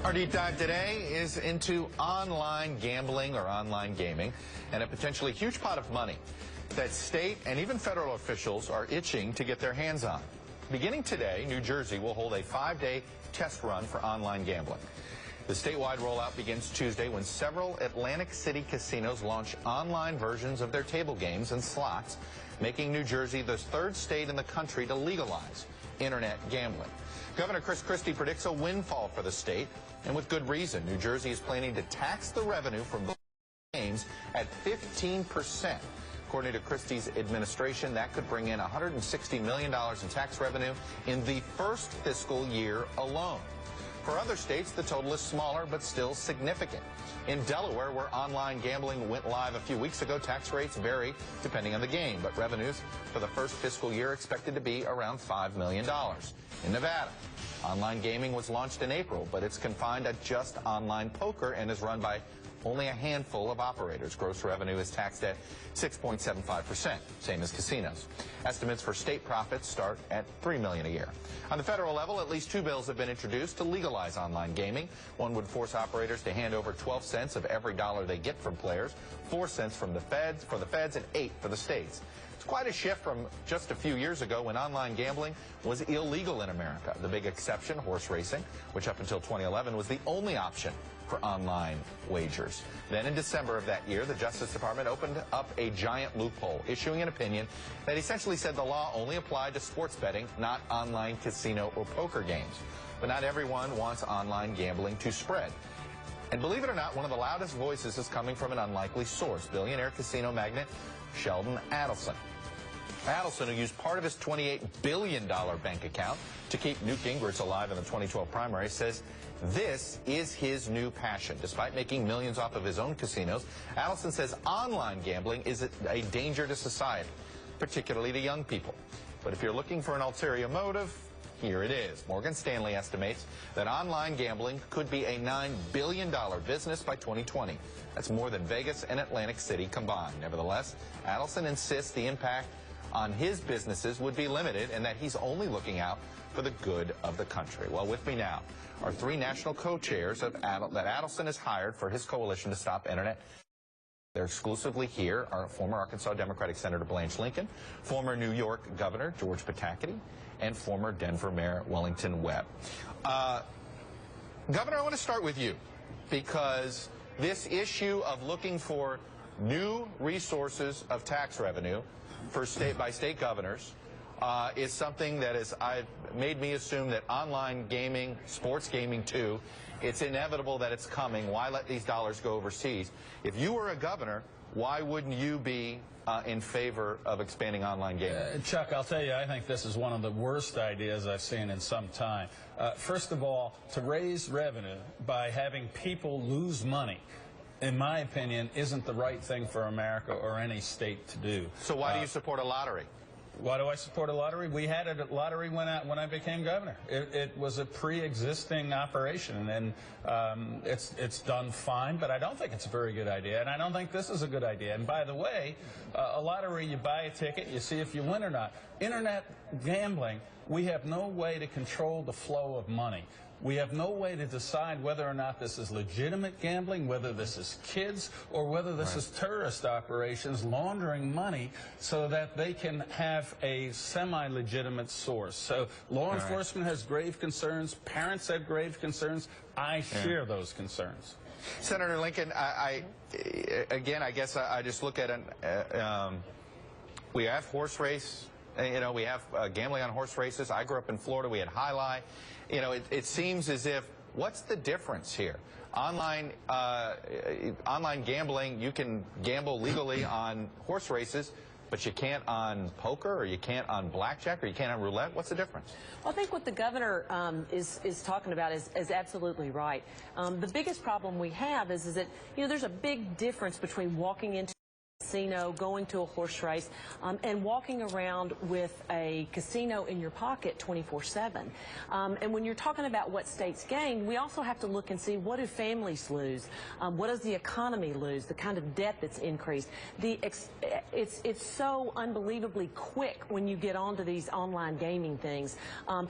Our deep dive today is into online gambling or online gaming and a potentially huge pot of money that state and even federal officials are itching to get their hands on. Beginning today, New Jersey will hold a 5-day test run for online gambling. The statewide rollout begins Tuesday when several Atlantic City casinos launch online versions of their table games and slots, making New Jersey the third state in the country to legalize internet gambling. Governor Chris Christie predicts a windfall for the state, and with good reason. New Jersey is planning to tax the revenue from games at 15%. According to Christie's administration, that could bring in $160 million in tax revenue in the first fiscal year alone. For other states, the total is smaller, but still significant. In Delaware, where online gambling went live a few weeks ago, tax rates vary depending on the game, but revenues for the first fiscal year are expected to be around $5 million. In Nevada, online gaming was launched in April, but it's confined to just online poker and is run by only a handful of operators. Gross revenue is taxed at 6.75%, same as casinos. Estimates for state profits start at $3 million a year. On the federal level, at least 2 bills have been introduced to legalize online gaming. One would force operators to hand over 12 cents of every dollar they get from players, 4 cents from the feds, and 8 for the states. It's quite a shift from just a few years ago when online gambling was illegal in America. The big exception, horse racing, which up until 2011 was the only option for online wagers. Then in December of that year, the Justice Department opened up a giant loophole, issuing an opinion that essentially said the law only applied to sports betting, not online casino or poker games. But not everyone wants online gambling to spread. And believe it or not, one of the loudest voices is coming from an unlikely source, billionaire casino magnate Sheldon Adelson. Adelson, who used part of his $28 billion bank account to keep Newt Gingrich alive in the 2012 primary, says this is his new passion. Despite making millions off of his own casinos, Adelson says online gambling is a danger to society, particularly to young people. But if you're looking for an ulterior motive, here it is. Morgan Stanley estimates that online gambling could be a $9 billion business by 2020. That's more than Vegas and Atlantic City combined. Nevertheless, Adelson insists the impact on his businesses would be limited and that he's only looking out for the good of the country. Well, with me now are 3 national co-chairs that Adelson has hired for his coalition to stop internet. They're exclusively here, our former Arkansas Democratic Senator Blanche Lincoln, former New York Governor George Pataki, and former Denver Mayor Wellington Webb. Governor, I want to start with you because this issue of looking for new resources of tax revenue for state governors is something that has made me assume that online gaming, sports gaming too, it's inevitable that it's coming. Why let these dollars go overseas? If you were a governor, why wouldn't you be in favor of expanding online gaming? Chuck, I'll tell you, I think this is one of the worst ideas I've seen in some time. First of all, to raise revenue by having people lose money, in my opinion, isn't the right thing for America or any state to do. So why do you support a lottery? Why do I support a lottery? We had a lottery when I became governor. It was a pre-existing operation, and it's done fine, but I don't think it's a very good idea, and I don't think this is a good idea. And by the way, a lottery, you buy a ticket, you see if you win or not. Internet gambling, we have no way to control the flow of money. We have no way to decide whether or not this is legitimate gambling, whether this is kids, or whether this is terrorist operations laundering money so that they can have a semi-legitimate source. So law enforcement has grave concerns. Parents have grave concerns. I share those concerns. Senator Lincoln, again, I guess I just look at it. We have horse race. You know, we have gambling on horse races. I grew up in Florida. We had Jai Alai. You know, it seems as if, what's the difference here? Online gambling, you can gamble legally on horse races, but you can't on poker, or you can't on blackjack, or you can't on roulette. What's the difference? Well, I think what the governor is talking about is absolutely right. The biggest problem we have is that, you know, there's a big difference between walking into casino, going to a horse race, and walking around with a casino in your pocket 24/7. And when you're talking about what states gain, we also have to look and see, what do families lose? What does the economy lose? The kind of debt that's increased. It's so unbelievably quick when you get onto these online gaming things.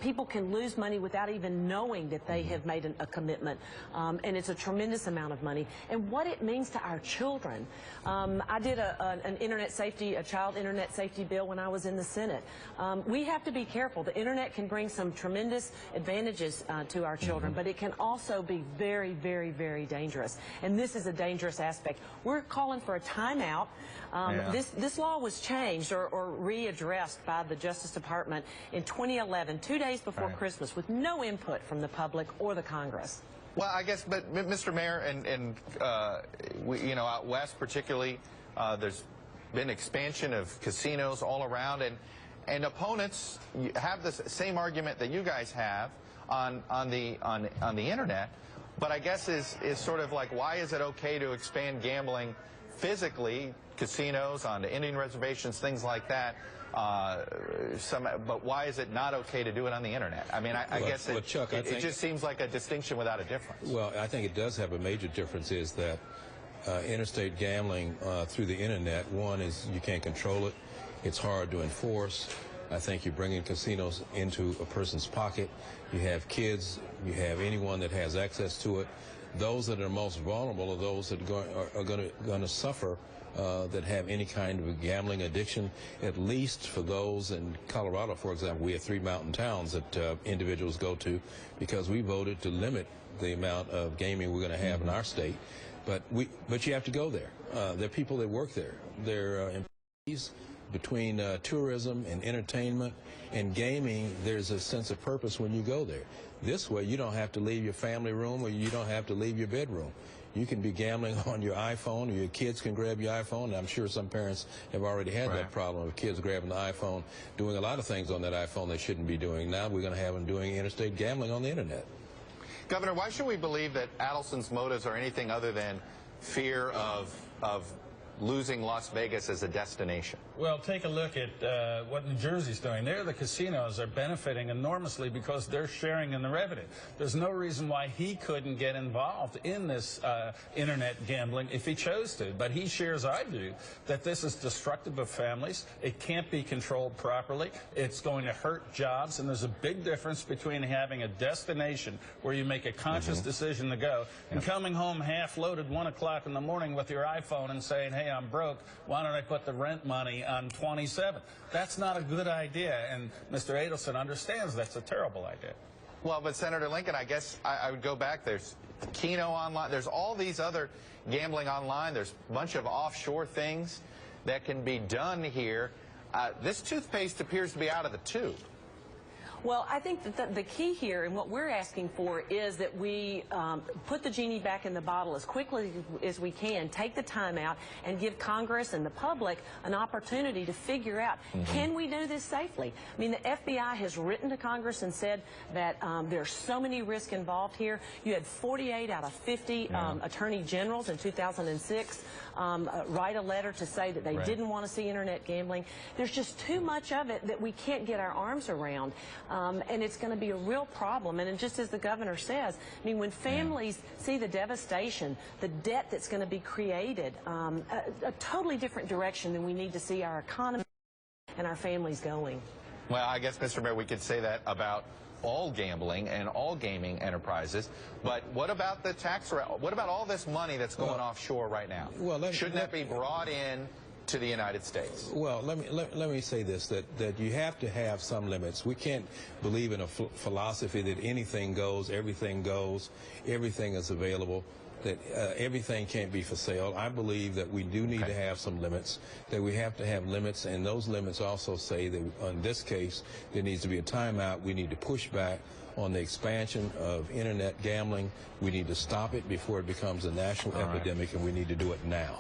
People can lose money without even knowing that they have made a commitment, and it's a tremendous amount of money. And what it means to our children. I did a child internet safety bill when I was in the Senate. We have to be careful. The internet can bring some tremendous advantages to our children, but it can also be very, very, very dangerous. And this is a dangerous aspect. We're calling for a timeout. This law was changed or readdressed by the Justice Department in 2011, 2 days before Christmas, with no input from the public or the Congress. Well, I guess, but Mr. Mayor, and you know, out west particularly, there's been expansion of casinos all around, and opponents have the same argument that you guys have on the internet. But I guess is sort of like, why is it okay to expand gambling physically, casinos on the Indian reservations, things like that? But why is it not okay to do it on the internet? I mean, I guess Chuck, it just seems like a distinction without a difference. Well, I think it does have a major difference, is that interstate gambling through the internet, one is you can't control it. It's hard to enforce. I think you're bringing casinos into a person's pocket. You have kids, you have anyone that has access to it. Those that are most vulnerable are those that are going to suffer that have any kind of a gambling addiction. At least for those in Colorado, for example, we have 3 mountain towns that individuals go to, because we voted to limit the amount of gaming we're going to have in our state. But you have to go there. There are people that work there. There are employees. Between tourism and entertainment and gaming, there's a sense of purpose when you go there. This way, you don't have to leave your family room, or you don't have to leave your bedroom. You can be gambling on your iPhone, or your kids can grab your iPhone. And I'm sure some parents have already had that problem of kids grabbing the iPhone, doing a lot of things on that iPhone they shouldn't be doing. Now we're going to have them doing interstate gambling on the internet. Governor, why should we believe that Adelson's motives are anything other than fear of losing Las Vegas as a destination? Well, take a look at what New Jersey's doing. There, the casinos are benefiting enormously because they're sharing in the revenue. There's no reason why he couldn't get involved in this internet gambling if he chose to. But he shares, I do, that this is destructive of families. It can't be controlled properly. It's going to hurt jobs. And there's a big difference between having a destination where you make a conscious decision to go and coming home half-loaded 1 o'clock in the morning with your iPhone and saying, hey, I'm broke. Why don't I put the rent money on 27? That's not a good idea, and Mr. Adelson understands that's a terrible idea. Well, but Senator Lincoln, I guess I would go back. There's Keno online. There's all these other gambling online. There's a bunch of offshore things that can be done here. This toothpaste appears to be out of the tube. Well, I think that the key here and what we're asking for is that we put the genie back in the bottle as quickly as we can, take the time out, and give Congress and the public an opportunity to figure out, can we do this safely? I mean, the FBI has written to Congress and said that there's so many risks involved here. You had 48 out of 50 attorney generals in 2006 write a letter to say that they didn't want to see internet gambling. There's just too much of it that we can't get our arms around. And it's going to be a real problem. And just as the governor says, I mean, when families see the devastation, the debt that's going to be created, a totally different direction than we need to see our economy and our families going. Well, I guess, Mr. Mayor, we could say that about all gambling and all gaming enterprises. But what about the tax? What about all this money that's going offshore right now? Well, shouldn't that be brought in to the United States? Well, let me say this, that you have to have some limits. We can't believe in a philosophy that anything goes, everything is available, that everything can't be for sale. I believe that we do need to have some limits, that we have to have limits, and those limits also say that in this case there needs to be a timeout. We need to push back on the expansion of internet gambling. We need to stop it before it becomes a national epidemic, and we need to do it now.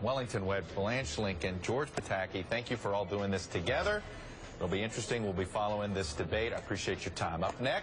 Wellington Webb, Blanche Lincoln, George Pataki, thank you for all doing this together. It'll be interesting. We'll be following this debate. I appreciate your time. Up next.